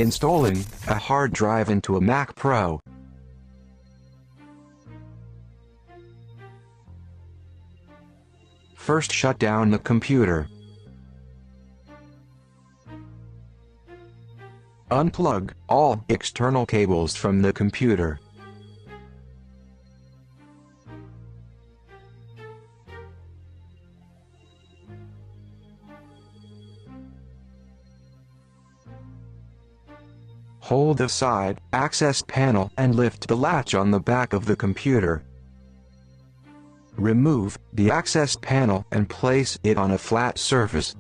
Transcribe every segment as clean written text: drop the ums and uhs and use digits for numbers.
Installing a hard drive into a Mac Pro. First, shut down the computer. Unplug all external cables from the computer. Hold the side access panel and lift the latch on the back of the computer. Remove the access panel and place it on a flat surface.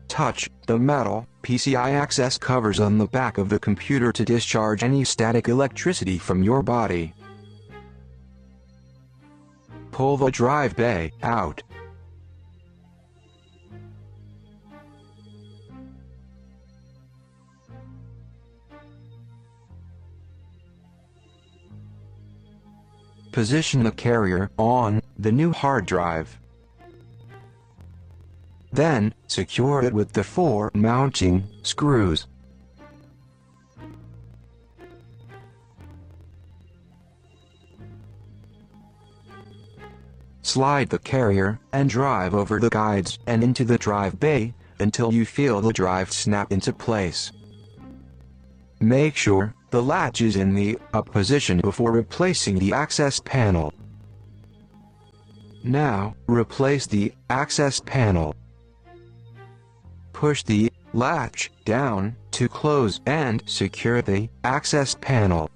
Touch the metal PCI access covers on the back of the computer to discharge any static electricity from your body. Pull the drive bay out. Position the carrier on the new hard drive. Then, secure it with the 4 mounting screws. Slide the carrier and drive over the guides and into the drive bay until you feel the drive snap into place. Make sure the latch is in the up position before replacing the access panel. Now, replace the access panel. Push the latch down to close and secure the access panel.